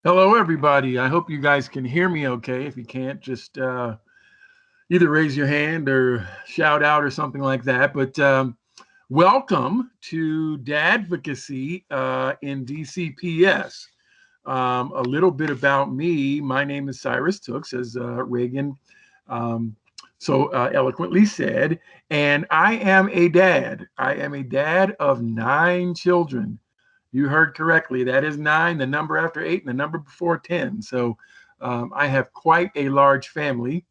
Hello, everybody. I hope you guys can hear me okay. If you can't, just either raise your hand or shout out or something like that. But welcome to DADvocacy in DCPS. A little bit about me. My name is Cyrus Tooks, as Reagan um, so eloquently said, and I am a dad. I am a dad of 9 children. You heard correctly. That is 9, the number after 8, and the number before 10. So I have quite a large family.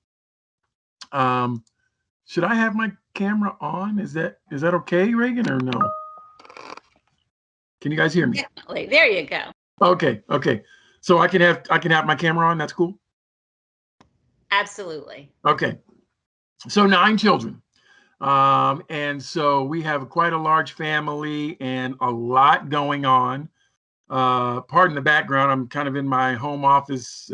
Um, should I have my camera on? Is that okay, Reagan, or no? Can you guys hear me? Definitely. There you go. Okay. So I can have my camera on. That's cool. Absolutely. Okay. So 9 children. And so we have quite a large family and a lot going on. Pardon the background. I'm kind of in my home office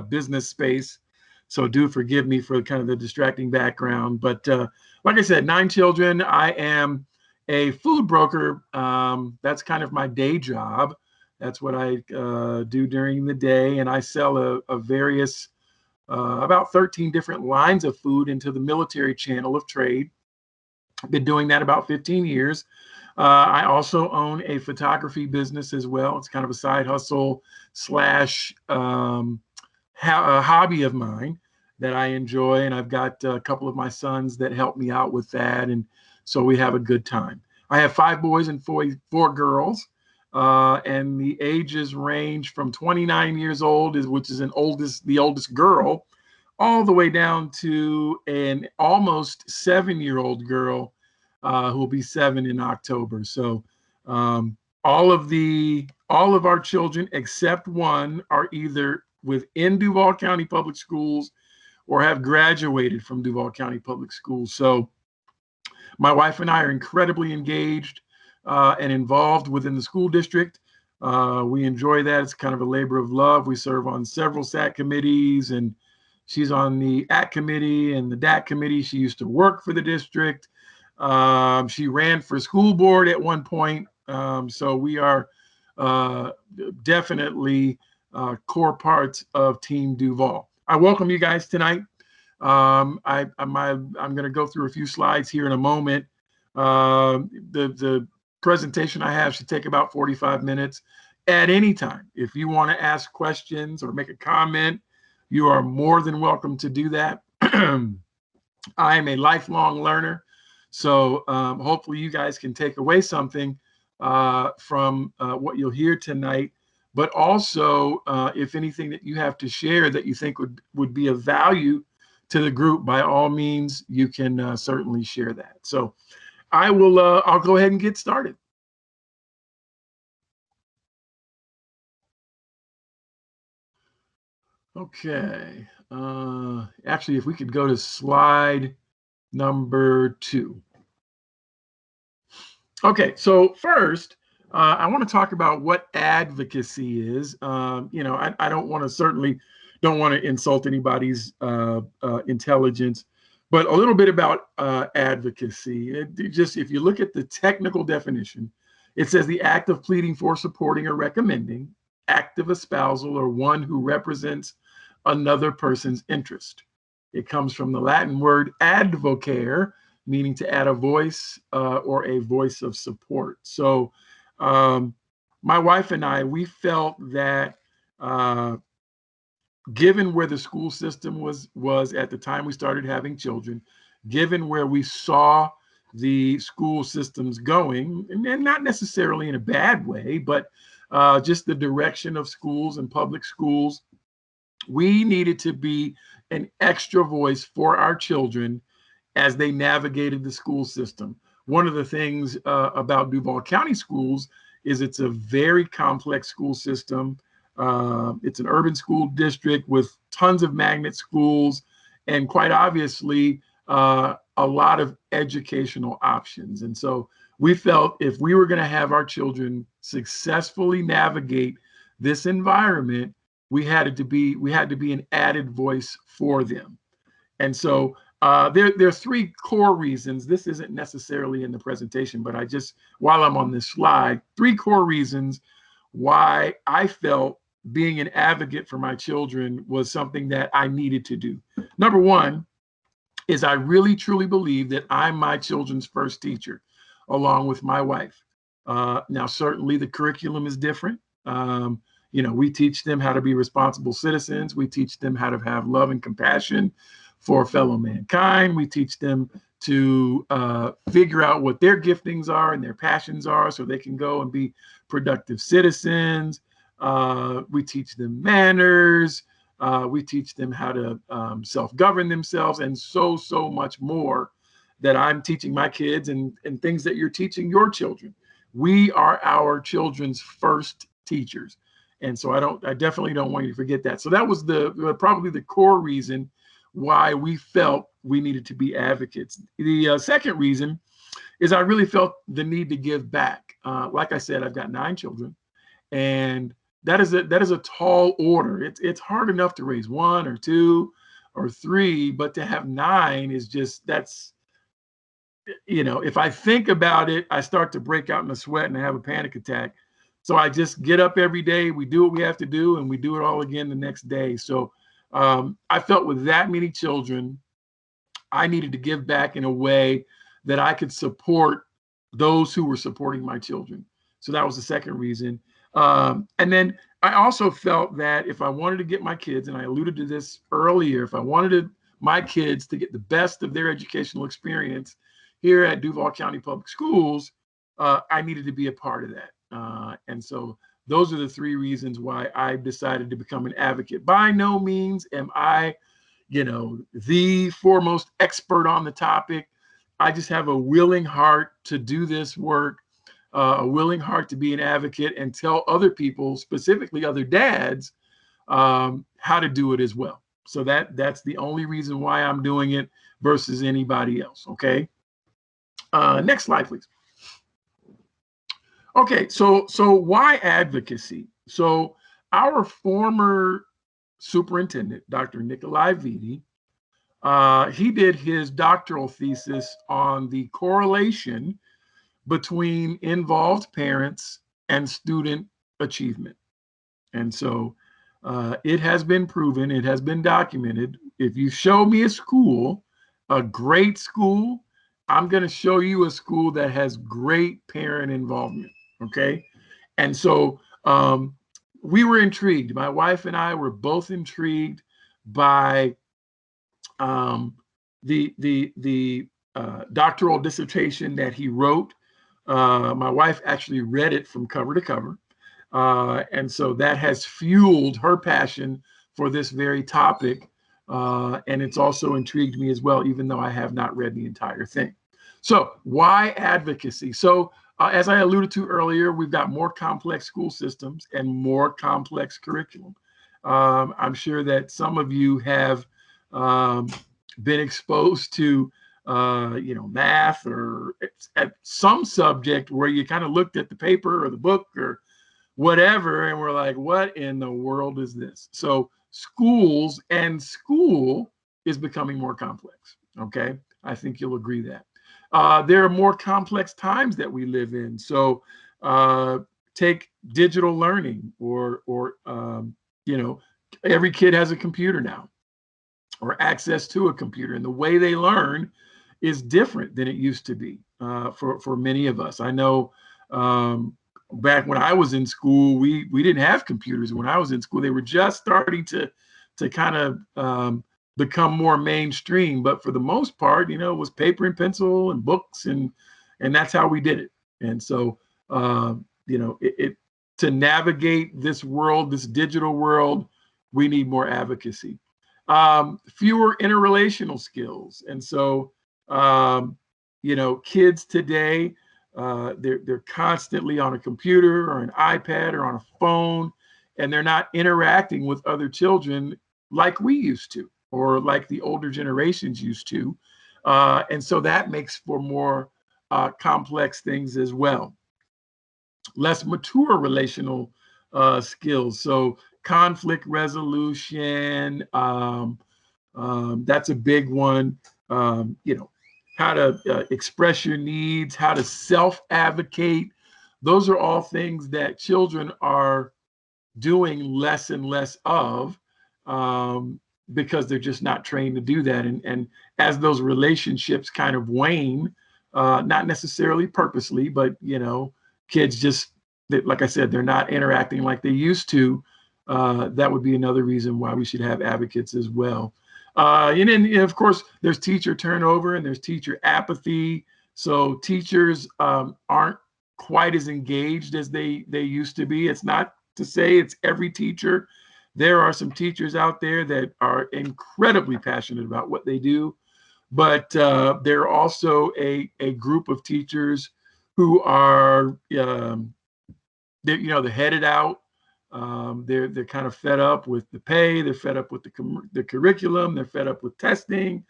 business space, so do forgive me for kind of the distracting background. But like I said, 9 children. I am a food broker. That's kind of my day job. That's what I do during the day, and I sell a various about 13 different lines of food into the military channel of trade. I've been doing that about 15 years. I also own a photography business as well. It's kind of a side hustle slash a hobby of mine that I enjoy. And I've got a couple of my sons that help me out with that. And so we have a good time. I have 5 boys and 4 girls. And the ages range from 29 years old, which is the oldest girl, all the way down to an almost 7-year-old girl who will be 7 in October. So all of our children except one are either within Duval County Public Schools or have graduated from Duval County Public Schools. So my wife and I are incredibly engaged and involved within the school district. We enjoy that. It's kind of a labor of love. We serve on several SAT committees, and she's on the ACT committee and the DAT committee. She used to work for the district. She ran for school board at one point. So we are definitely core parts of Team Duval. I welcome you guys tonight. I'm going to go through a few slides here in a moment. The presentation I have should take about 45 minutes at any time. If you want to ask questions or make a comment, you are more than welcome to do that. I am a lifelong learner, so hopefully you guys can take away something from what you'll hear tonight, but also if anything that you have to share that you think would be of value to the group, by all means, you can certainly share that. So I'll go ahead and get started. Okay. Actually, if we could go to slide number 2. Okay, so first, I want to talk about what advocacy is. I don't want to insult anybody's intelligence, but a little bit about advocacy. If you look at the technical definition, it says the act of pleading for, supporting, or recommending, active espousal, or one who represents another person's interest. It comes from the Latin word advocare, meaning to add a voice or a voice of support. So my wife and I, we felt that given where the school system was at the time we started having children, given where we saw the school systems going, and not necessarily in a bad way, but just the direction of schools and public schools, we needed to be an extra voice for our children as they navigated the school system. One of the things about Duval County schools is it's a very complex school system. It's an urban school district with tons of magnet schools, and quite obviously a lot of educational options. And so we felt if we were going to have our children successfully navigate this environment, we had to be an added voice for them. And so there are 3 core reasons. This isn't necessarily in the presentation, but while I'm on this slide, 3 core reasons why I felt being an advocate for my children was something that I needed to do. Number one is I really truly believe that I'm my children's first teacher, along with my wife. Now, certainly the curriculum is different. We teach them how to be responsible citizens. We teach them how to have love and compassion for fellow mankind. We teach them to figure out what their giftings are and their passions are so they can go and be productive citizens. We teach them manners. We teach them how to self-govern themselves, and so much more that I'm teaching my kids, and things that you're teaching your children. We are our children's first teachers. And so I definitely don't want you to forget that. So that was probably the core reason why we felt we needed to be advocates. The second reason is I really felt the need to give back. Like I said, I've got 9 children, and that is a tall order. It's hard enough to raise 1 or 2 or 3, but to have 9 is just, that's, if I think about it, I start to break out in a sweat and I have a panic attack. So I just get up every day, we do what we have to do, and we do it all again the next day. So I felt with that many children, I needed to give back in a way that I could support those who were supporting my children. So that was the second reason. And then I also felt that if I wanted to get my kids, and I alluded to this earlier, if I wanted my kids to get the best of their educational experience here at Duval County Public Schools, I needed to be a part of that. And so those are the 3 reasons why I decided to become an advocate. By no means am I, the foremost expert on the topic. I just have a willing heart to do this work, a willing heart to be an advocate and tell other people, specifically other dads, how to do it as well. So that's the only reason why I'm doing it versus anybody else. Okay. Next slide, please. Okay, so why advocacy? So our former superintendent, Dr. Nikolai Vitti, he did his doctoral thesis on the correlation between involved parents and student achievement. And so it has been proven, it has been documented. If you show me a great school, I'm going to show you a school that has great parent involvement. Okay. And so we were intrigued. My wife and I were both intrigued by the doctoral dissertation that he wrote. My wife actually read it from cover to cover. And so that has fueled her passion for this very topic. And it's also intrigued me as well, even though I have not read the entire thing. So why advocacy? So as I alluded to earlier, we've got more complex school systems and more complex curriculum. I'm sure that some of you have been exposed to, math or at some subject where you kind of looked at the paper or the book or whatever, and we're like, what in the world is this? So school is becoming more complex. Okay, I think you'll agree that. There are more complex times that we live in. So take digital learning or every kid has a computer now or access to a computer. And the way they learn is different than it used to be for many of us. I know back when I was in school, we didn't have computers. When I was in school, they were just starting to kind of become more mainstream, but for the most part, it was paper and pencil and books, and that's how we did it. And so, to navigate this world, this digital world, we need more advocacy, fewer interrelational skills. And so, kids today, they're constantly on a computer or an iPad or on a phone, and they're not interacting with other children like we used to, or like the older generations used to. And so that makes for more complex things as well. Less mature relational skills. So conflict resolution, that's a big one. How to express your needs, how to self-advocate. Those are all things that children are doing less and less of, because they're just not trained to do that. And as those relationships kind of wane, not necessarily purposely, but kids just, like I said, they're not interacting like they used to. That would be another reason why we should have advocates as well. And then, of course, there's teacher turnover and there's teacher apathy. So teachers aren't quite as engaged as they used to be. It's not to say it's every teacher. There are some teachers out there that are incredibly passionate about what they do, but there are also a group of teachers who are they're headed out. They're kind of fed up with the pay. They're fed up with the curriculum. They're fed up with testing.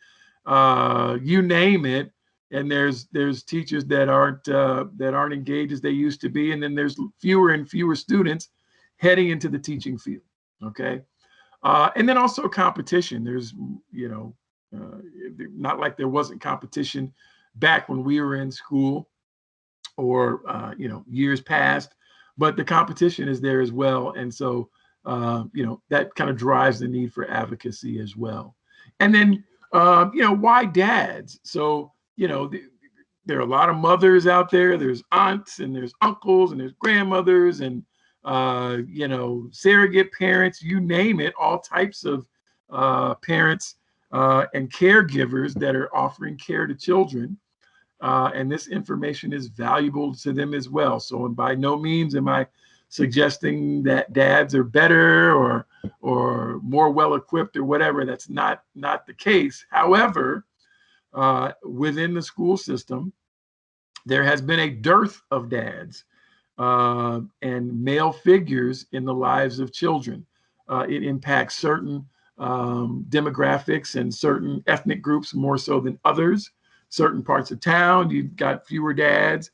You name it. And there's teachers that aren't engaged as they used to be. And then there's fewer and fewer students heading into the teaching field. Okay. And then also competition. There's not like there wasn't competition back when we were in school or years past. But the competition is there as well. And so, that kind of drives the need for advocacy as well. And then, why dads? So, there are a lot of mothers out there. There's aunts and there's uncles and there's grandmothers and, surrogate parents, you name it, all types of parents and caregivers that are offering care to children. And this information is valuable to them as well. So, and by no means am I suggesting that dads are better or more well-equipped or whatever. That's not the case. However, within the school system, there has been a dearth of dads and male figures in the lives of children. It impacts certain demographics and certain ethnic groups more so than others. Certain parts of town, you've got fewer dads,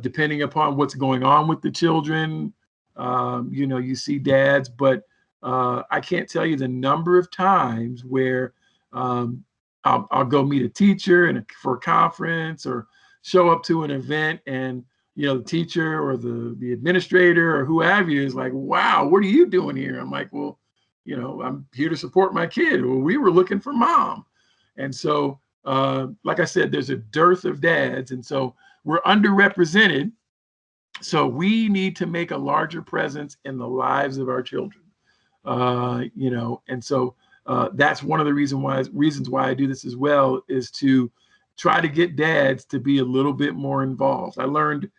depending upon what's going on with the children. You see dads, but I can't tell you the number of times where I'll go meet a teacher for a conference or show up to an event, and the teacher or the administrator or whoever is like, "Wow, what are you doing here?" I'm like, "Well, I'm here to support my kid." Well, we were looking for mom, and so. Like I said, there's a dearth of dads, and so we're underrepresented. So we need to make a larger presence in the lives of our children, and so that's one of the reasons why I do this as well, is to try to get dads to be a little bit more involved. I learned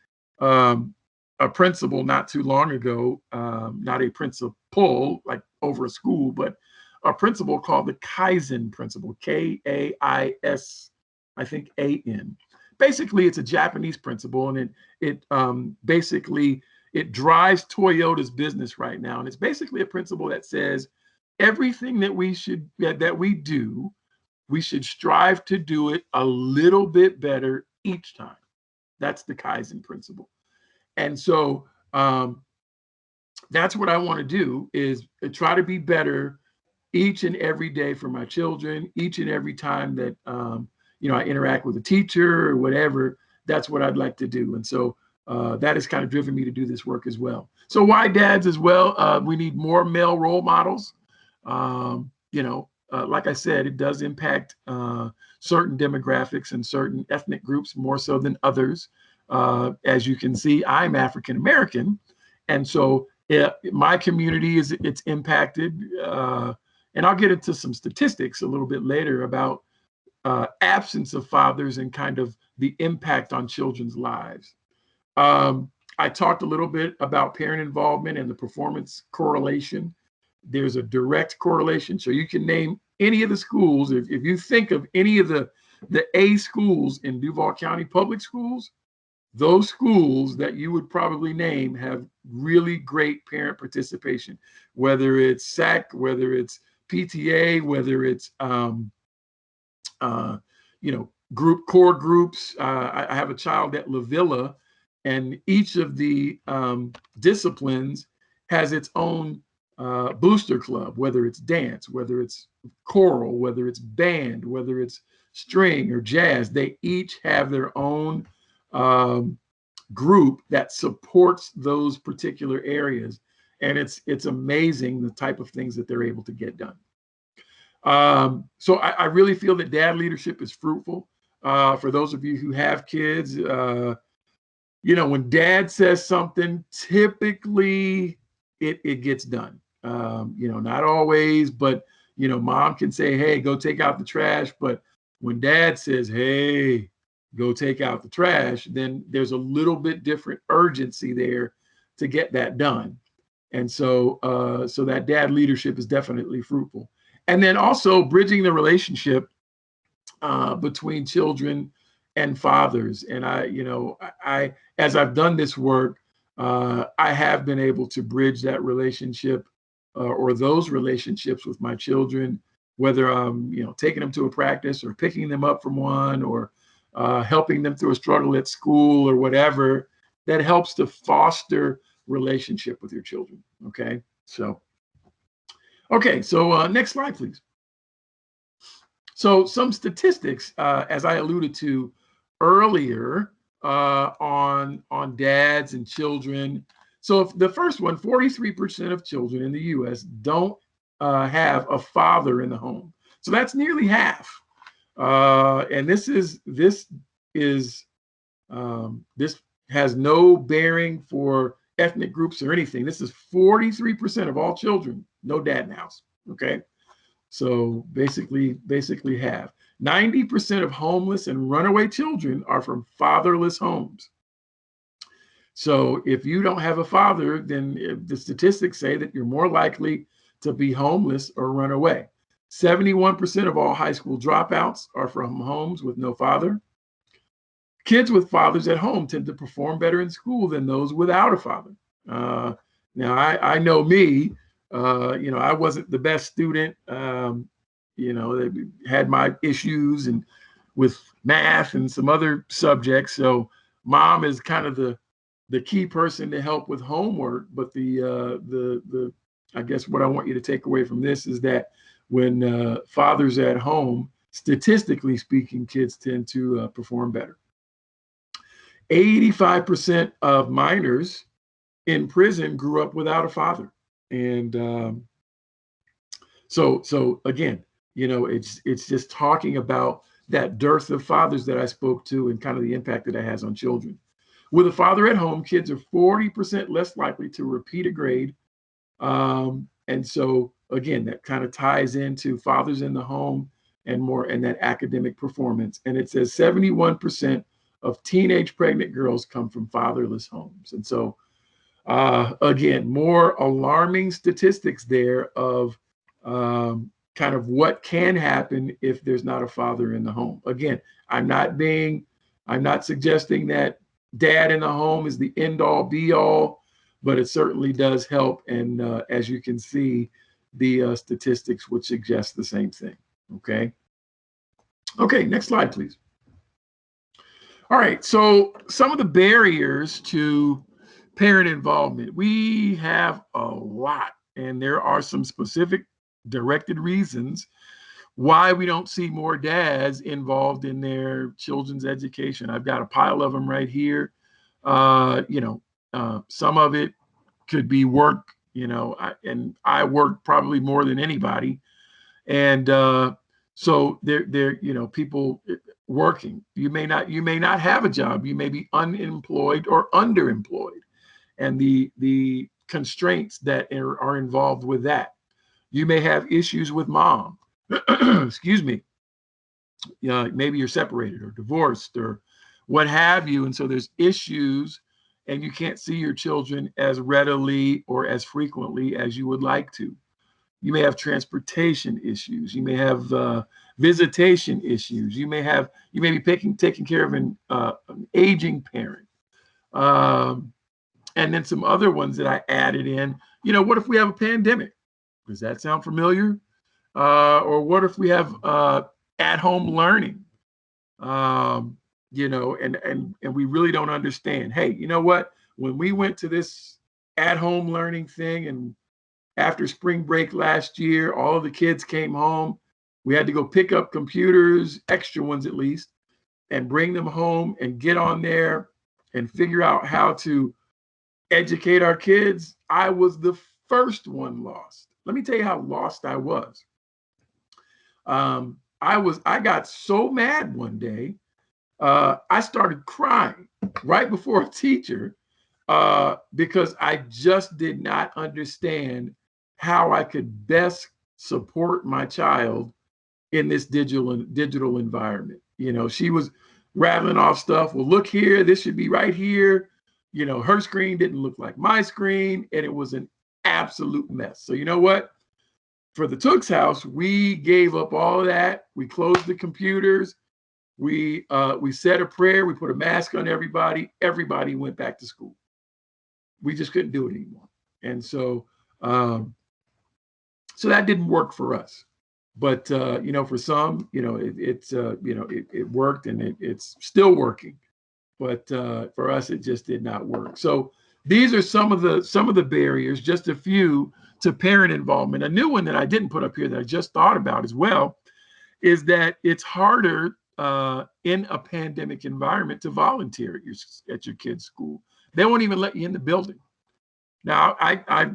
a principle not too long ago, not a principle like over a school, but a principle called the Kaizen principle, K-A-I-S, I think A-N. Basically, it's a Japanese principle, and it basically drives Toyota's business right now. And it's basically a principle that says everything that we do, we should strive to do it a little bit better each time. That's the Kaizen principle. And so that's what I want to do, is try to be better each and every day for my children, each and every time that I interact with a teacher or whatever. That's what I'd like to do. And so that has kind of driven me to do this work as well. So why dads as well? We need more male role models. Like I said, it does impact certain demographics and certain ethnic groups more so than others. As you can see, I'm African American, and so my community it's impacted. And I'll get into some statistics a little bit later about absence of fathers and kind of the impact on children's lives. I talked a little bit about parent involvement and the performance correlation. There's a direct correlation. So you can name any of the schools. If you think of any of the A schools in Duval County Public Schools, those schools that you would probably name have really great parent participation, whether it's SAC, whether it's PTA, whether it's core groups. I have a child at La Villa, and each of the disciplines has its own booster club, whether it's dance, whether it's choral, whether it's band, whether it's string or jazz. They each have their own group that supports those particular areas. And it's amazing the type of things that they're able to get done. So I really feel that dad leadership is fruitful. For those of you who have kids, when dad says something, typically it gets done. Not always, but mom can say, hey, go take out the trash. But when dad says, hey, go take out the trash, then there's a little bit different urgency there to get that done. And so that dad leadership is definitely fruitful. And then also bridging the relationship between children and fathers. And I as I've done this work, I have been able to bridge that relationship or those relationships with my children, whether I'm taking them to a practice or picking them up from one or helping them through a struggle at school or whatever. That helps to foster relationship with your children. Okay, so next slide, please. So some statistics, as I alluded to earlier, on dads and children. So if the first one, 43% of children in the U.S. don't have a father in the home. So that's nearly half. And this has no bearing for ethnic groups or anything. This is 43% of all children, no dad in the house. Okay. So basically half. 90% of homeless and runaway children are from fatherless homes. So if you don't have a father, then the statistics say that you're more likely to be homeless or run away. 71% of all high school dropouts are from homes with no father. Kids with fathers at home tend to perform better in school than those without a father. Now, I know me, I wasn't the best student. They had my issues and with math and some other subjects. So mom is kind of the key person to help with homework. But the I guess what I want you to take away from this is that when fathers at home, statistically speaking, kids tend to perform better. 85% of minors in prison grew up without a father. And so again, it's just talking about that dearth of fathers that I spoke to and kind of the impact that it has on children. With a father at home, kids are 40% less likely to repeat a grade. And so again, that kind of ties into fathers in the home and that academic performance. And it says 71% of teenage pregnant girls come from fatherless homes. And so again, more alarming statistics there of kind of what can happen if there's not a father in the home. Again, I'm not suggesting that dad in the home is the end all be all, but it certainly does help. And as you can see, the statistics would suggest the same thing. Okay, next slide, please. All right, so some of the barriers to parent involvement, we have a lot, and there are some specific directed reasons why we don't see more dads involved in their children's education. I've got a pile of them right here. Some of it could be work, and I work probably more than anybody. And so they're people working. You may not have a job. You may be unemployed or underemployed, and the constraints that are involved with that. You may have issues with mom. Excuse me. Maybe you're separated or divorced or what have you, and so there's issues, and you can't see your children as readily or as frequently as you would like to. You may have transportation issues. You may have visitation issues. You may be taking care of an aging parent. And then some other ones that I added in. What if we have a pandemic? Does that sound familiar? Or what if we have at-home learning? And we really don't understand. Hey, you know what? When we went to this at-home learning thing and after spring break last year, all of the kids came home. We had to go pick up computers, extra ones at least, and bring them home and get on there and figure out how to educate our kids, I was the first one lost. Let me tell you how lost I was. I got so mad one day, I started crying right before a teacher because I just did not understand how I could best support my child in this digital environment. You know, she was rattling off stuff. Well, look here, this should be right here. You know, her screen didn't look like my screen, and it was an absolute mess. So you know what? For the Took's house, we gave up all of that. We closed the computers. We said a prayer. We put a mask on everybody. Everybody went back to school. We just couldn't do it anymore. And so, so that didn't work for us. But you know, for some, you know, it worked, and it's still working. But for us, it just did not work. So these are some of the barriers, just a few, to parent involvement. A new one that I didn't put up here that I just thought about as well is that it's harder in a pandemic environment to volunteer at your kid's school. They won't even let you in the building. Now, I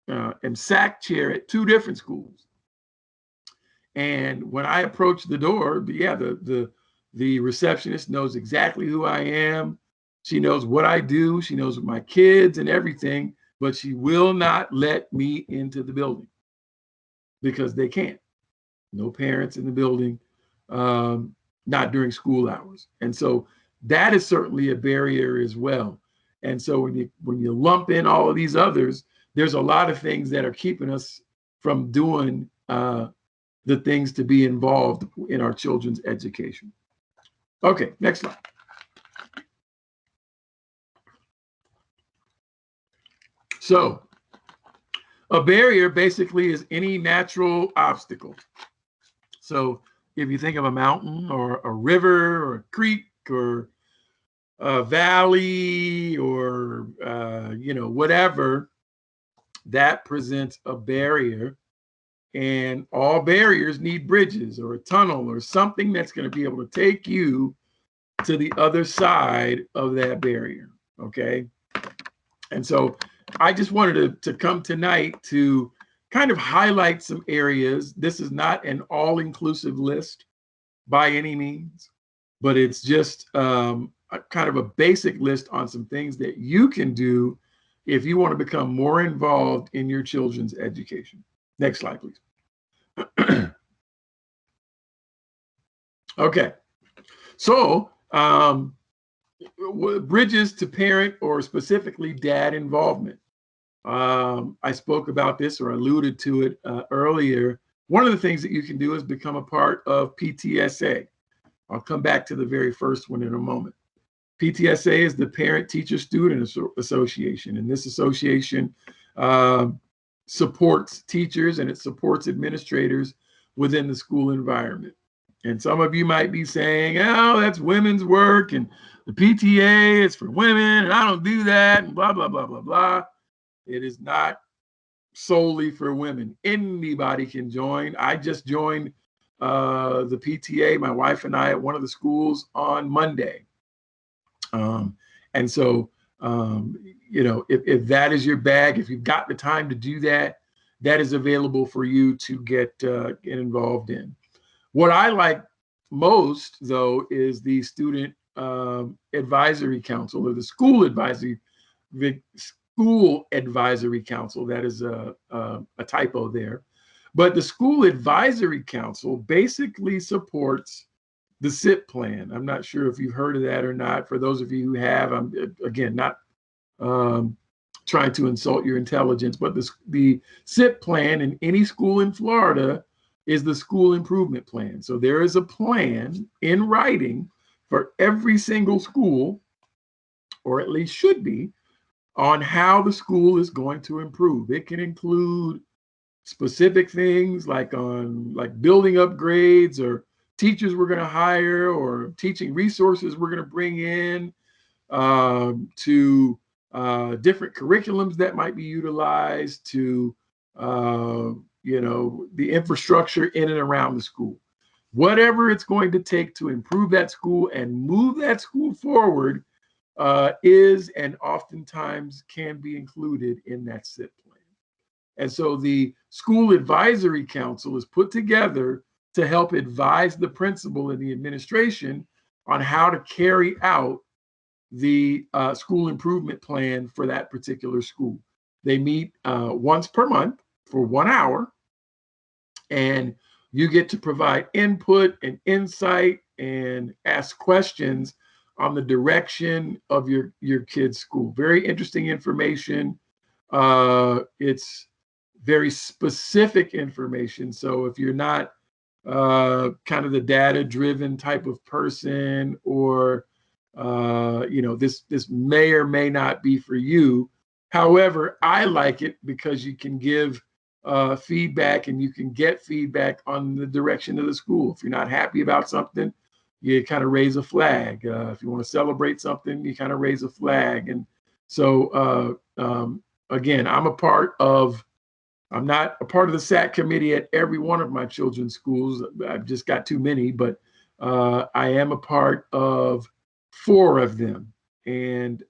am SAC chair at 2 different schools. And when I approach the door, yeah, the receptionist knows exactly who I am. She knows what I do. She knows my kids and everything, but she will not let me into the building because they can't. No parents in the building, not during school hours. And so that is certainly a barrier as well. And so when you lump in all of these others, there's a lot of things that are keeping us from doing the things to be involved in our children's education. Okay, next slide. So a barrier basically is any natural obstacle. So if you think of a mountain or a river or a creek or a valley or you know, whatever, that presents a barrier. And all barriers need bridges or a tunnel or something that's going to be able to take you to the other side of that barrier. Okay. And so I just wanted to come tonight to kind of highlight some areas. This is not an all-inclusive list by any means, but it's just a kind of a basic list on some things that you can do if you want to become more involved in your children's education. Next slide, please. Okay, so bridges to parent or specifically dad involvement. I spoke about this or alluded to it earlier. One of the things that you can do is become a part of PTSA. I'll come back to the very first one in a moment. PTSA is the Parent Teacher Student Association, and this association supports teachers and it supports administrators within the school environment. And some of you might be saying, oh, that's women's work and the PTA is for women and I don't do that and blah, blah, blah, blah, blah. It is not solely for women. Anybody can join. I just joined the PTA, my wife and I, at one of the schools on Monday. And so, you know, if that is your bag, if you've got the time to do that, that is available for you to get involved in. What I like most, though, is the Student Advisory Council or the School Advisory Council. That is a typo there. But the School Advisory Council basically supports the SIP plan. I'm not sure if you've heard of that or not. For those of you who have, I'm again not trying to insult your intelligence, but the SIP plan in any school in Florida is the school improvement plan. So there is a plan in writing for every single school, or at least should be, on how the school is going to improve. It can include specific things like building upgrades or teachers we're going to hire or teaching resources we're going to bring in, to different curriculums that might be utilized, to you know, the infrastructure in and around the school. Whatever it's going to take to improve that school and move that school forward, is and oftentimes can be included in that SIP plan. And so the school advisory council is put together to help advise the principal and the administration on how to carry out the school improvement plan for that particular school. They meet once per month for 1 hour, and you get to provide input and insight and ask questions on the direction of your kid's school. Very interesting information. It's very specific information. So if you're not kind of the data-driven type of person, or this may or may not be for you. However, I like it because you can give feedback, and you can get feedback on the direction of the school. If you're not happy about something, you kind of raise a flag. If you want to celebrate something, you kind of raise a flag. And so again, I'm not a part of the SAC committee at every one of my children's schools. I've just got too many, but I am a part of 4 of them. And,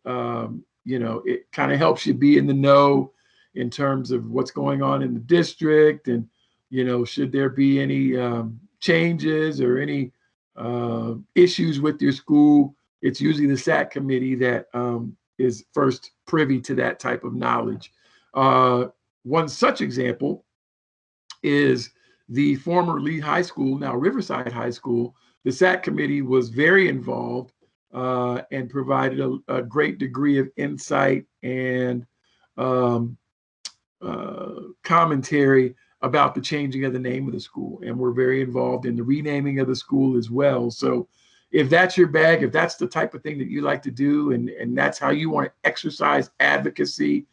it kind of helps you be in the know in terms of what's going on in the district, and, should there be any changes or any issues with your school. It's usually the SAC committee that is first privy to that type of knowledge. One such example is the former Lee High School, now Riverside High School. The SAC committee was very involved and provided a great degree of insight and commentary about the changing of the name of the school. And we're very involved in the renaming of the school as well. So if that's your bag, if that's the type of thing that you like to do, and that's how you want to exercise advocacy,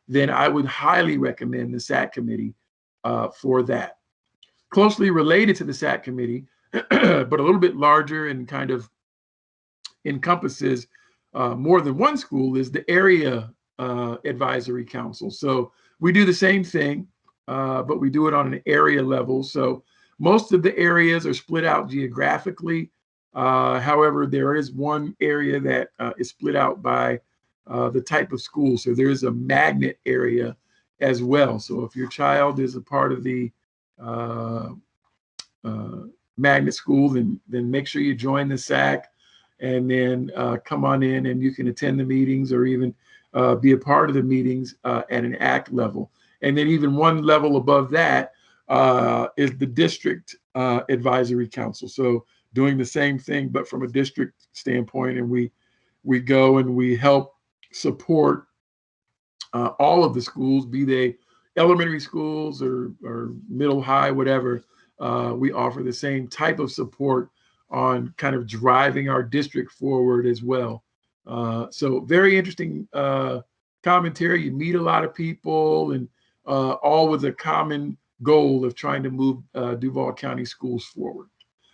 then I would highly recommend the SAC committee for that. Closely related to the SAC committee, but a little bit larger and kind of encompasses more than one school, is the area advisory council. So we do the same thing, but we do it on an area level. So most of the areas are split out geographically. However, there is one area that is split out by the type of school. So there is a magnet area as well. So if your child is a part of the magnet school, then make sure you join the SAC, and then come on in, and you can attend the meetings, or even be a part of the meetings at an ACT level. And then even one level above that is the district advisory council. So doing the same thing, but from a district standpoint, and we go and we help support all of the schools, be they elementary schools or middle, high, whatever. We offer the same type of support on kind of driving our district forward as well. So very interesting commentary. You meet a lot of people, and all with a common goal of trying to move Duval County schools forward.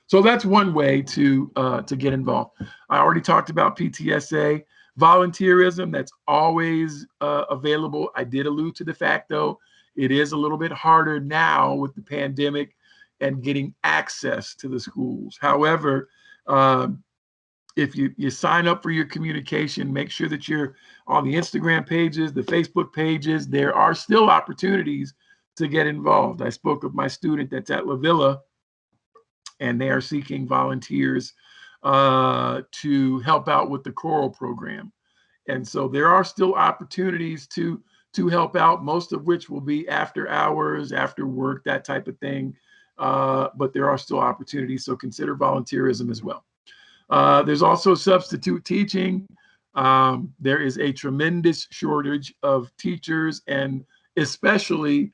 So that's one way to get involved. I already talked about PTSA. Volunteerism, that's always available. I did allude to the fact, though, it is a little bit harder now with the pandemic and getting access to the schools. However, if you sign up for your communication, make sure that you're on the Instagram pages, the Facebook pages. There are still opportunities to get involved. I spoke of my student that's at La Villa, and they are seeking volunteers to help out with the choral program. And so there are still opportunities to help out, most of which will be after hours, after work, that type of thing. But there are still opportunities, so consider volunteerism as well. There's also substitute teaching. There is a tremendous shortage of teachers, and especially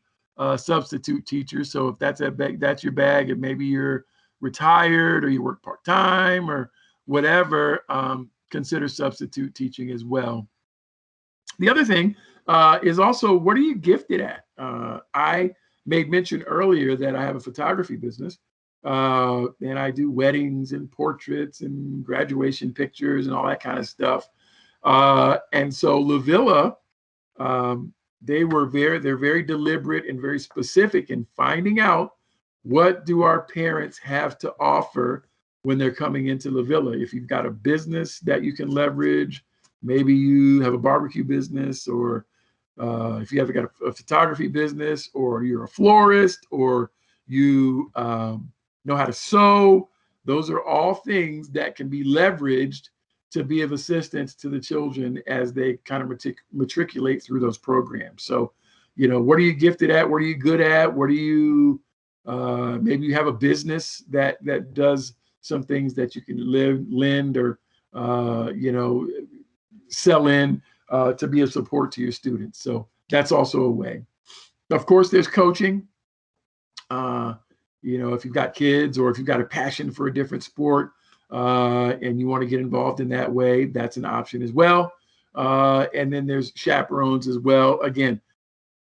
substitute teachers. So if that's your bag, and maybe you're retired or you work part-time or whatever, consider substitute teaching as well. The other thing is also, what are you gifted at? I made mention earlier that I have a photography business, and I do weddings and portraits and graduation pictures and all that kind of stuff. And so La Villa, they're very deliberate and very specific in finding out, what do our parents have to offer when they're coming into La Villa? If you've got a business that you can leverage, maybe you have a barbecue business, or if you have got a photography business, or you're a florist, or you know how to sew. Those are all things that can be leveraged to be of assistance to the children as they kind of matriculate through those programs. So, what are you gifted at? What are you good at? What are you, maybe you have a business that does some things that you can lend, or, sell in to be a support to your students. So that's also a way. Of course, there's coaching. If you've got kids, or if you've got a passion for a different sport, and you want to get involved in that way, that's an option as well. And then there's chaperones as well. Again,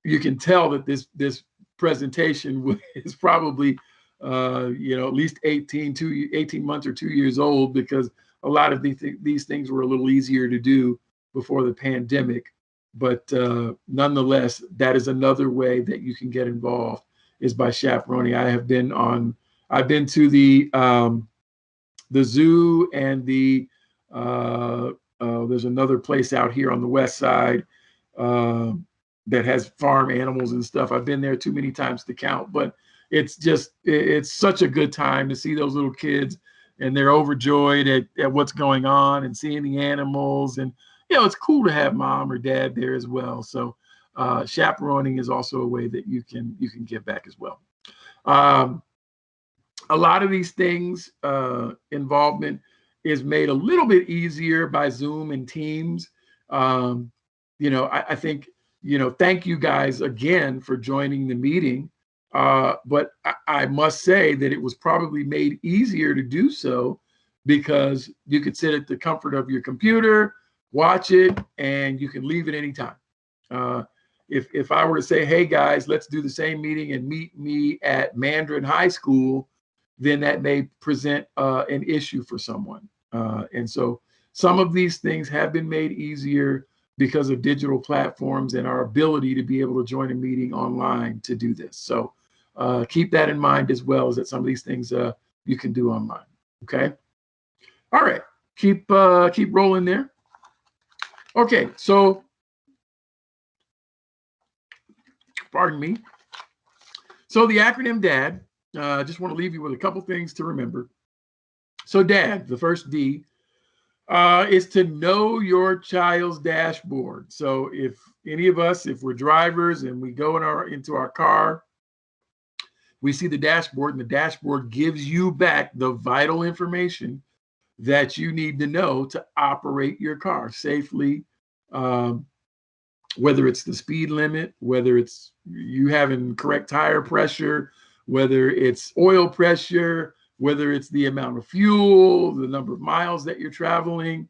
you can tell that this presentation is probably at least 18 months or 2 years old, because a lot of these things were a little easier to do before the pandemic. But nonetheless, that is another way that you can get involved, is by chaperoning. I've been to the zoo, and there's another place out here on the west side that has farm animals and stuff. I've been there too many times to count, but it's such a good time to see those little kids, and they're overjoyed at what's going on and seeing the animals. And it's cool to have mom or dad there as well. So chaperoning is also a way that you can give back as well. A lot of these things, involvement is made a little bit easier by Zoom and Teams. I think, thank you guys again for joining the meeting. But I must say that it was probably made easier to do so because you could sit at the comfort of your computer, watch it, and you can leave at any time. If I were to say, hey guys, let's do the same meeting and meet me at Mandarin High School, then that may present an issue for someone. And so some of these things have been made easier because of digital platforms and our ability to be able to join a meeting online to do this. So keep that in mind, as well as that some of these things you can do online. Okay. All right. Keep rolling there. Okay. So, pardon me. So the acronym DAD, I just want to leave you with a couple things to remember. So DAD, the first D, is to know your child's dashboard. So if any of us, if we're drivers and we go into our car, we see the dashboard, and the dashboard gives you back the vital information that you need to know to operate your car safely, whether it's the speed limit, whether it's you having correct tire pressure, whether it's oil pressure, whether it's the amount of fuel, the number of miles that you're traveling.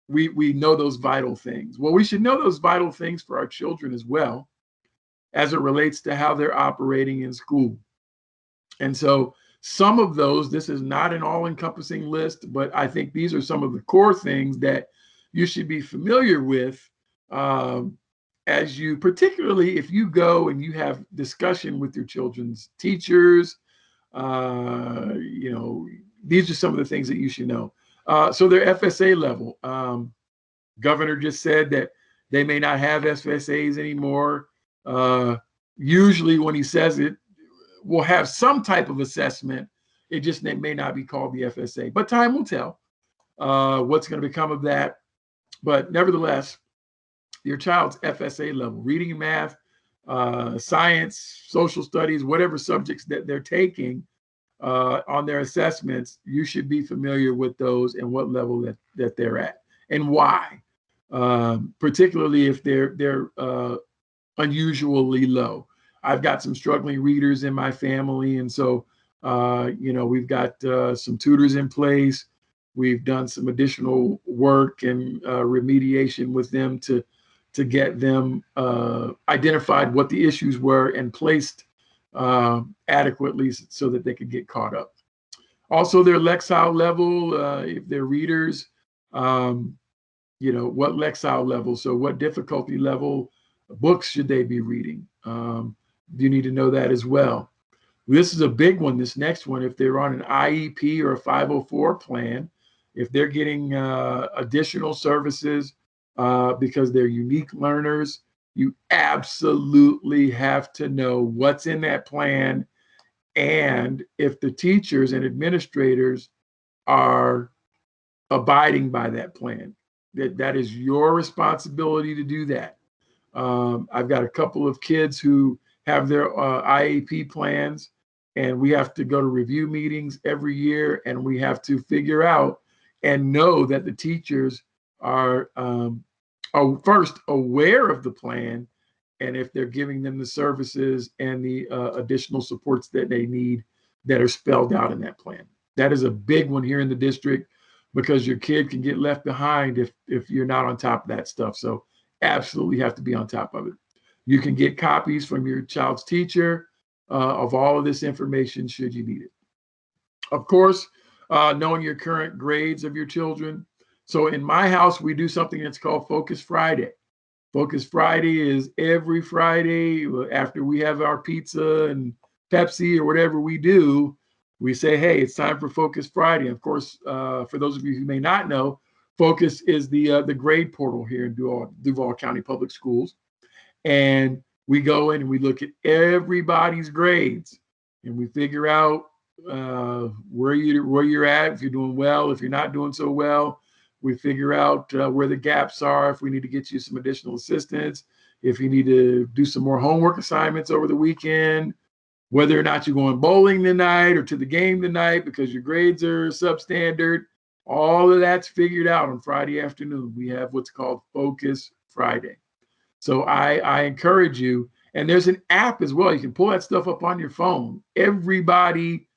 We know those vital things. Well, we should know those vital things for our children as well, as it relates to how they're operating in school. And so some of those, this is not an all-encompassing list, but I think these are some of the core things that you should be familiar with, as you, particularly if you go and you have discussion with your children's teachers. These are some of the things that you should know. So their FSA level. Governor just said that they may not have FSAs anymore. Usually when he says it, we'll have some type of assessment. It just may not be called the FSA, but time will tell what's going to become of that. But nevertheless, your child's FSA level, reading and math, science, social studies, whatever subjects that they're taking on their assessments, you should be familiar with those and what level that they're at and why, particularly if they're unusually low. I've got some struggling readers in my family, and so we've got some tutors in place. We've done some additional work and remediation with them to get them identified what the issues were and placed adequately so that they could get caught up. Also, their Lexile level, if they're readers, what Lexile level, so what difficulty level books should they be reading? You need to know that as well. This is a big one, this next one. If they're on an IEP or a 504 plan, if they're getting additional services because they're unique learners, you absolutely have to know what's in that plan. And if the teachers and administrators are abiding by that plan, that is your responsibility to do that. I've got a couple of kids who have their IAP plans, and we have to go to review meetings every year, and we have to figure out and know that the teachers are first aware of the plan, and if they're giving them the services and the additional supports that they need that are spelled out in that plan. That is a big one here in the district, because your kid can get left behind if you're not on top of that stuff. So absolutely have to be on top of it. You can get copies from your child's teacher of all of this information should you need it. Of course, knowing your current grades of your children. So in my house, we do something that's called Focus Friday. Focus Friday is every Friday after we have our pizza and Pepsi or whatever we do, we say, hey, it's time for Focus Friday. Of course, for those of you who may not know, Focus is the grade portal here in Duval County Public Schools. And we go in and we look at everybody's grades, and we figure out where you're at, if you're doing well, if you're not doing so well. We figure out where the gaps are, if we need to get you some additional assistance, if you need to do some more homework assignments over the weekend, whether or not you're going bowling tonight or to the game tonight because your grades are substandard. All of that's figured out on Friday afternoon. We have what's called Focus Friday. So I encourage you, and there's an app as well. You can pull that stuff up on your phone. Everybody,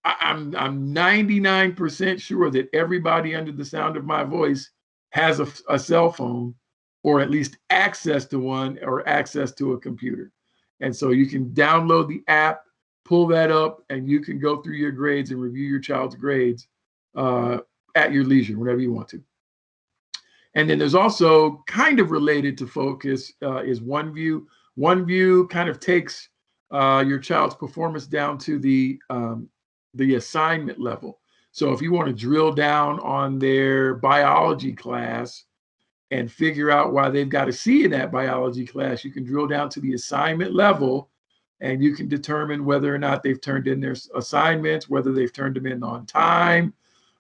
I'm 99% sure that everybody under the sound of my voice has a cell phone, or at least access to one, or access to a computer. And so you can download the app, pull that up, and you can go through your grades and review your child's grades at your leisure, whenever you want to. And then there's also, kind of related to Focus, is OneView. OneView kind of takes your child's performance down to the assignment level. So if you want to drill down on their biology class and figure out why they've got a C in that biology class, you can drill down to the assignment level, and you can determine whether or not they've turned in their assignments, whether they've turned them in on time,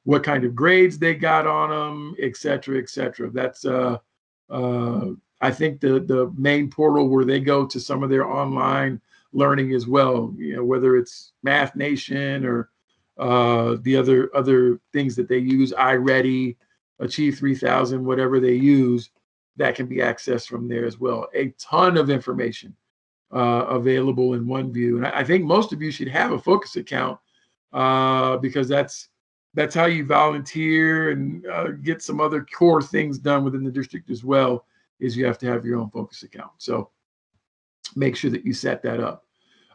what kind of grades they got on them, et cetera, et cetera. That's, I think, the main portal where they go to some of their online learning as well, whether it's Math Nation or the other things that they use, iReady, Achieve 3000, whatever they use, that can be accessed from there as well. A ton of information available in OneView. And I think most of you should have a Focus account because that's how you volunteer and get some other core things done within the district as well, is you have to have your own Focus account. So make sure that you set that up.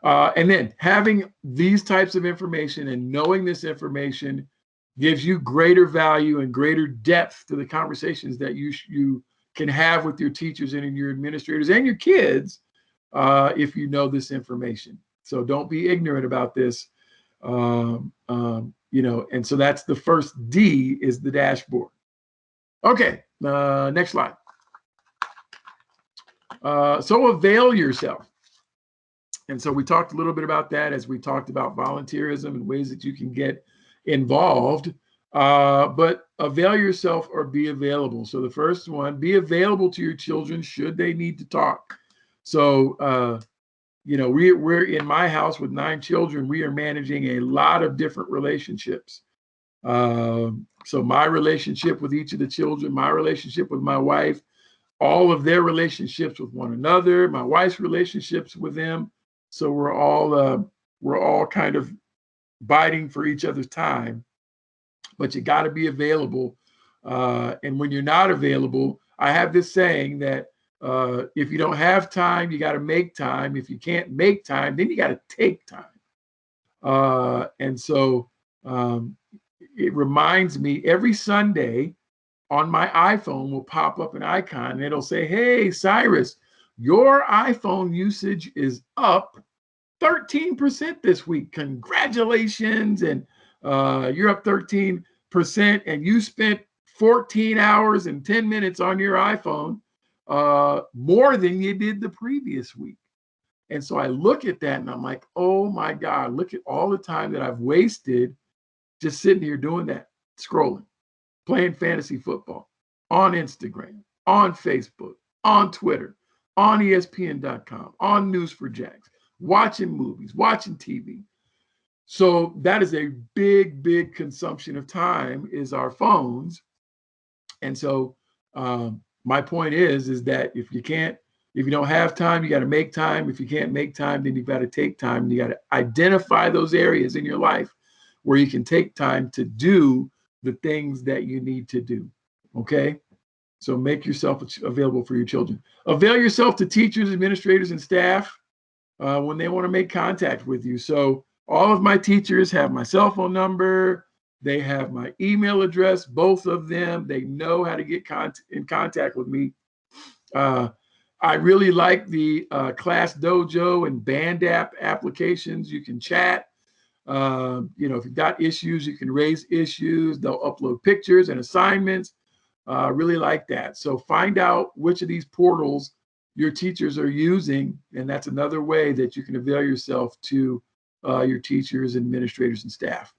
And then having these types of information and knowing this information gives you greater value and greater depth to the conversations that you can have with your teachers and your administrators and your kids if you know this information. So don't be ignorant about this. And so that's the first D, is the dashboard. Okay, next slide. So avail yourself. And so we talked a little bit about that as we talked about volunteerism and ways that you can get involved. But avail yourself or be available. So the first one, be available to your children should they need to talk. So, we're in my house with 9 children. We are managing a lot of different relationships. So my relationship with each of the children, my relationship with my wife, all of their relationships with one another, my wife's relationships with them. So we're all kind of biting for each other's time, but you got to be available. And when you're not available, I have this saying that if you don't have time, you got to make time. If you can't make time, then you got to take time. And so it reminds me, every Sunday on my iPhone will pop up an icon and it'll say, hey, Cyrus, your iPhone usage is up 13% this week. Congratulations. And you're up 13. and you spent 14 hours and 10 minutes on your iPhone, more than you did the previous week. And so I look at that and I'm like, oh my God, look at all the time that I've wasted just sitting here doing that, scrolling, playing fantasy football on Instagram, on Facebook, on Twitter, on ESPN.com, on News4Jax, watching movies, watching TV. So that is a big, big consumption of time, is our phones. And so my point is that if you don't have time, you got to make time. If you can't make time, then you've got to take time. And you got to identify those areas in your life where you can take time to do the things that you need to do. Okay? So make yourself available for your children. Avail yourself to teachers, administrators, and staff when they want to make contact with you. So all of my teachers have my cell phone number. They have my email address, both of them. They know how to get in contact with me. I really like the Class Dojo and Band app applications. You can chat. If you've got issues, you can raise issues. They'll upload pictures and assignments. Really like that. So find out which of these portals your teachers are using, and that's another way that you can avail yourself to your teachers, administrators, and staff.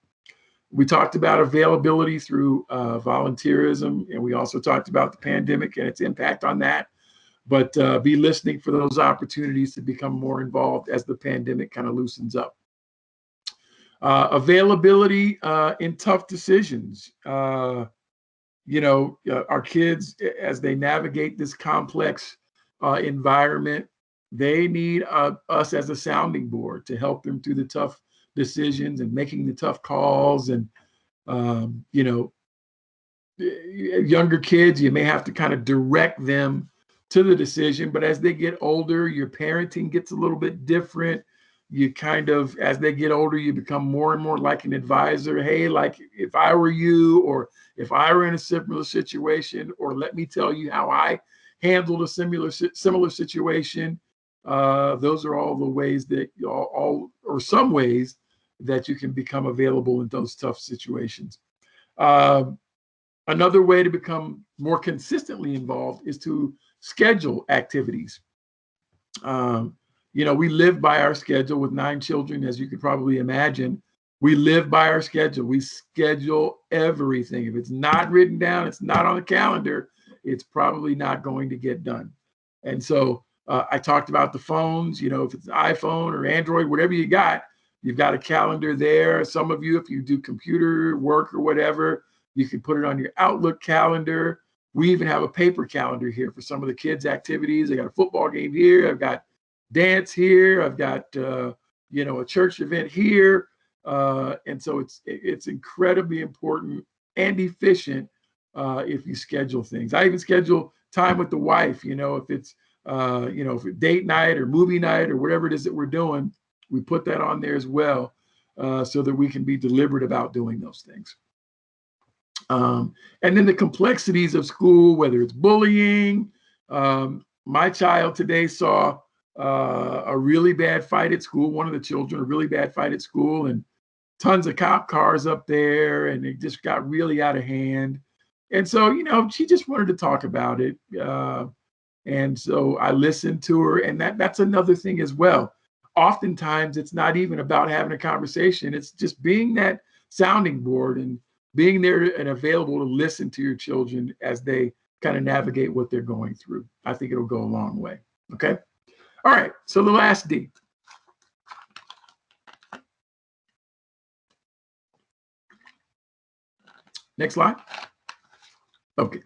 We talked about availability through volunteerism, and we also talked about the pandemic and its impact on that. But be listening for those opportunities to become more involved as the pandemic kind of loosens up. Availability in tough decisions. Our kids, as they navigate this complex environment, they need us as a sounding board to help them through the tough decisions and making the tough calls. And, younger kids, you may have to kind of direct them to the decision, but as they get older, your parenting gets a little bit different. You kind of, as they get older, you become more and more like an advisor. Hey, like if I were you, or if I were in a similar situation, or let me tell you how I handled a similar situation. Those are all the ways that or some ways that you can become available in those tough situations. Another way to become more consistently involved is to schedule activities. We live by our schedule with 9 children, as you could probably imagine. We live by our schedule. We schedule everything. If it's not written down, it's not on the calendar, it's probably not going to get done. And so I talked about the phones, if it's an iPhone or Android, whatever you got, you've got a calendar there. Some of you, if you do computer work or whatever, you can put it on your Outlook calendar. We even have a paper calendar here for some of the kids' activities. I got a football game here. I've got dance here. I've got, a church event here. And so it's incredibly important and efficient if you schedule things. I even schedule time with the wife, if it's, if it's date night or movie night or whatever it is that we're doing, we put that on there as well so that we can be deliberate about doing those things. And then the complexities of school, whether it's bullying. My child today saw a really bad fight at school. One of the children, a really bad fight at school, and tons of cop cars up there, and it just got really out of hand. And so, she just wanted to talk about it. And so I listened to her, and that's another thing as well. Oftentimes, it's not even about having a conversation. It's just being that sounding board and being there and available to listen to your children as they kind of navigate what they're going through. I think it'll go a long way. Okay. All right. So the last D. Next slide. Okay.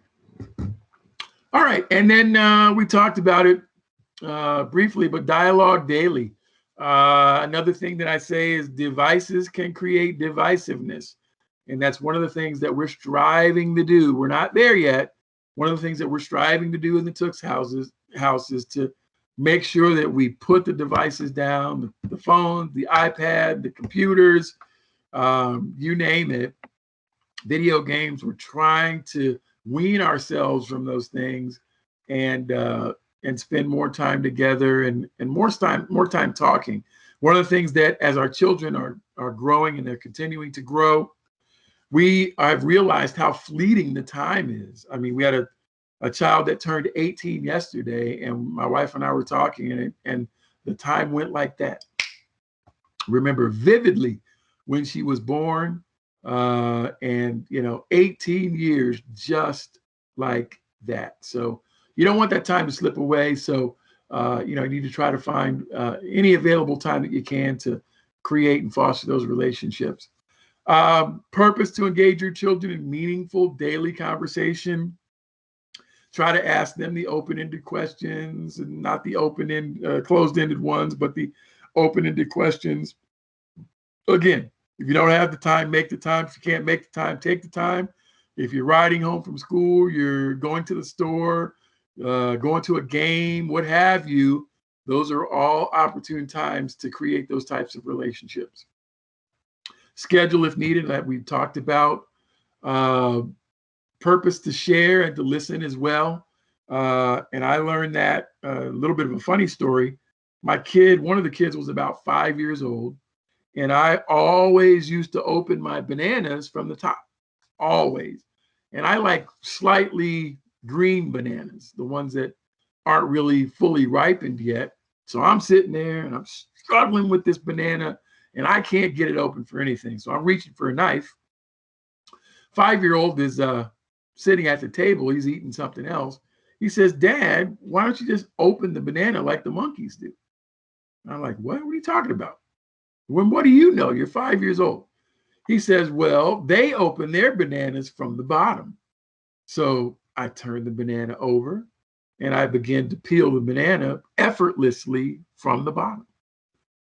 All right. And then we talked about it briefly, but dialogue daily. Another thing that I say is devices can create divisiveness. And that's one of the things that we're striving to do. We're not there yet. One of the things that we're striving to do in the Tooks house is to make sure that we put the devices down, the phone, the iPad, the computers, you name it, video games. We're trying to wean ourselves from those things and spend more time together and more time talking. One of the things that as our children are growing and they're continuing to grow, I've realized how fleeting the time is. I mean, we had a child that turned 18 yesterday, and my wife and I were talking, and the time went like that. Remember vividly when she was born, and 18 years just like that. So you don't want that time to slip away. So you need to try to find any available time that you can to create and foster those relationships. Purpose to engage your children in meaningful daily conversation. Try to ask them the open-ended questions, and not the closed-ended ones, but the open-ended questions. Again, if you don't have the time, make the time. If you can't make the time, take the time. If you're riding home from school, you're going to the store, going to a game, what have you, those are all opportune times to create those types of relationships. Schedule if needed, that we've talked about. Purpose to share and to listen as well. And I learned that a little bit of a funny story. One of the kids was about 5 years old, and I always used to open my bananas from the top, always. And I like slightly green bananas, the ones that aren't really fully ripened yet. So I'm sitting there and I'm struggling with this banana, and I can't get it open for anything. So I'm reaching for a knife. 5-year-old is sitting at the table. He's eating something else. He says, "Dad, why don't you just open the banana like the monkeys do?" And I'm like, what are you talking about? What do you know? You're 5 years old. He says, "Well, they open their bananas from the bottom." So I turned the banana over and I began to peel the banana effortlessly from the bottom.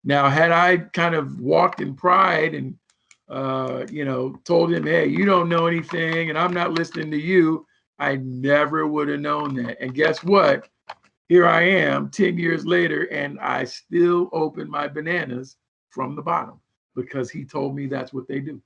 Now, had I kind of walked in pride and told him, "Hey, you don't know anything and I'm not listening to you," I never would have known that. And guess what? Here I am 10 years later, and I still open my bananas from the bottom because he told me that's what they do.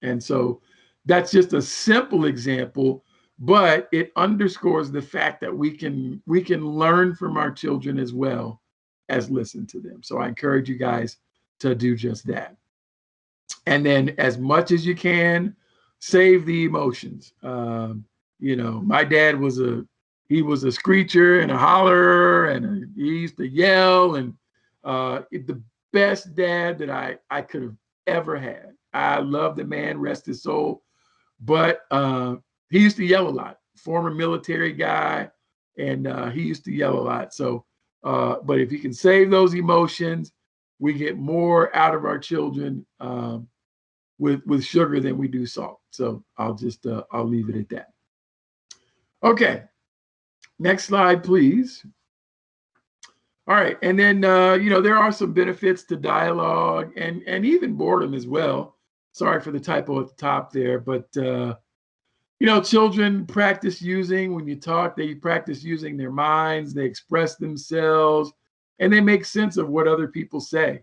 And so that's just a simple example, but it underscores the fact that we can learn from our children as well as listen to them. So I encourage you guys to do just that. And then, as much as you can, save the emotions. My dad was a screecher and a hollerer, and he used to yell, and the best dad that I could have ever had. I love the man, rest his soul, but he used to yell a lot. Former military guy, and he used to yell a lot. So, but if you can save those emotions, we get more out of our children with sugar than we do salt. So I'll leave it at that. Okay, next slide, please. All right, and then there are some benefits to dialogue and even boredom as well. Sorry for the typo at the top there, but children practice using, when you talk, they practice using their minds, they express themselves, and they make sense of what other people say.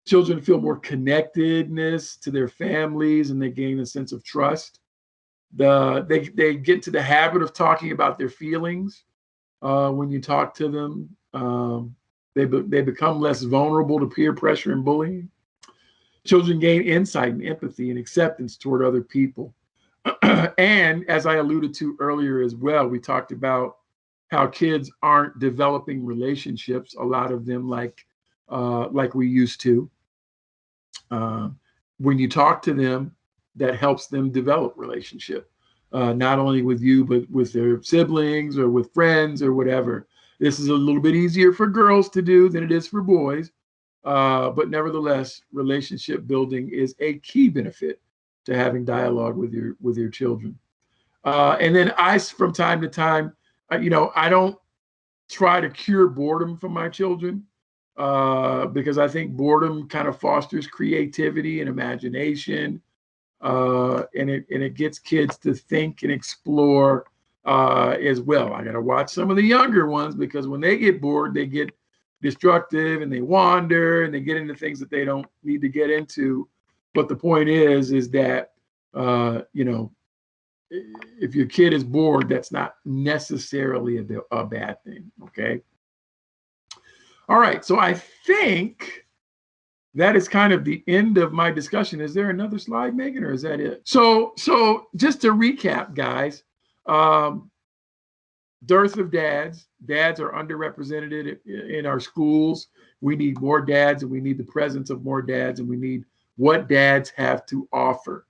Children feel more connectedness to their families, and they gain a sense of trust. They get into the habit of talking about their feelings. When you talk to them, they become less vulnerable to peer pressure and bullying. Children gain insight and empathy and acceptance toward other people. And as I alluded to earlier as well, we talked about how kids aren't developing relationships, a lot of them like we used to. When you talk to them, that helps them develop relationship, not only with you, but with their siblings or with friends or whatever. This is a little bit easier for girls to do than it is for boys. But nevertheless, relationship building is a key benefit to having dialogue with your children. And then from time to time, I don't try to cure boredom from my children, because I think boredom kind of fosters creativity and imagination, and it gets kids to think and explore as well. I got to watch some of the younger ones, because when they get bored, they get destructive and they wander and they get into things that they don't need to get into. But the point is that if your kid is bored, that's not necessarily a bad thing. Okay. All right. So I think that is kind of the end of my discussion. Is there another slide, Megan, or is that it? So just to recap, guys, dearth of dads. Dads are underrepresented in our schools. We need more dads, and we need the presence of more dads, and we need what dads have to offer.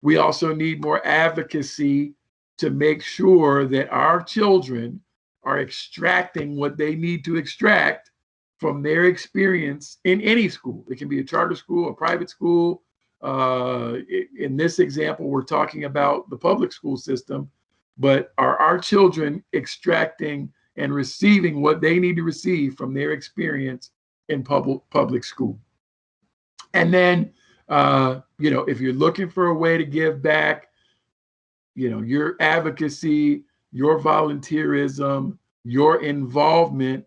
We also need more advocacy to make sure that our children are extracting what they need to extract from their experience in any school. It can be a charter school, a private school. In this example, we're talking about the public school system, but are our children extracting and receiving what they need to receive from their experience in public school? And then, if you're looking for a way to give back, your advocacy, your volunteerism, your involvement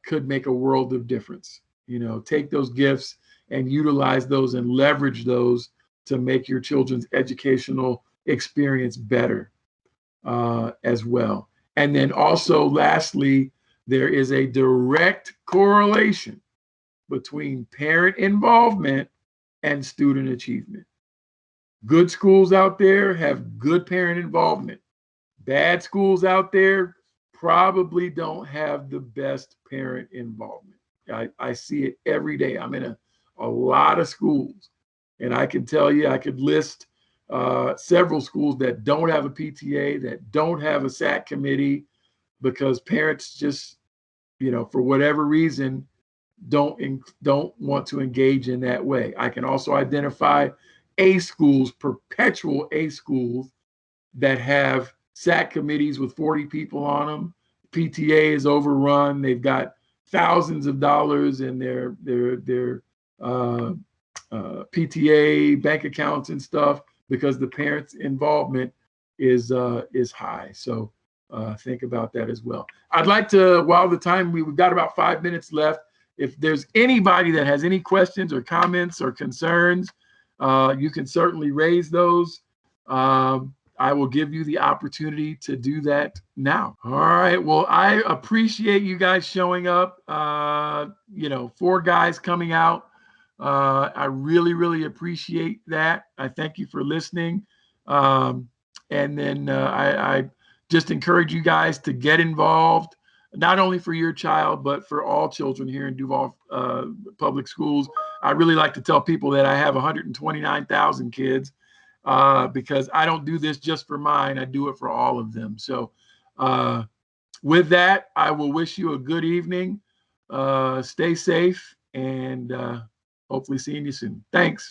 could make a world of difference. Take those gifts and utilize those and leverage those to make your children's educational experience better as well. And then also, lastly, there is a direct correlation between parent involvement and student achievement. Good schools out there have good parent involvement. Bad schools out there probably don't have the best parent involvement. I see it every day. I'm in a lot of schools, and I can tell you, I could list several schools that don't have a PTA, that don't have a SAC committee, because parents just, for whatever reason, don't want to engage in that way. I can also identify A schools, perpetual A schools, that have SAC committees with 40 people on them. PTA is overrun. They've got thousands of dollars in their PTA bank accounts and stuff because the parents' involvement is high. So think about that as well. I'd like to, while the time, we've got about 5 minutes left, if there's anybody that has any questions or comments or concerns, you can certainly raise those. I will give you the opportunity to do that now. All right. Well, I appreciate you guys showing up. 4 guys coming out. I really, really appreciate that. I thank you for listening. And then I just encourage you guys to get involved, not only for your child, but for all children here in Duval Public Schools. I really like to tell people that I have 129,000 kids because I don't do this just for mine. I do it for all of them. So with that, I will wish you a good evening. Stay safe, and hopefully seeing you soon. Thanks.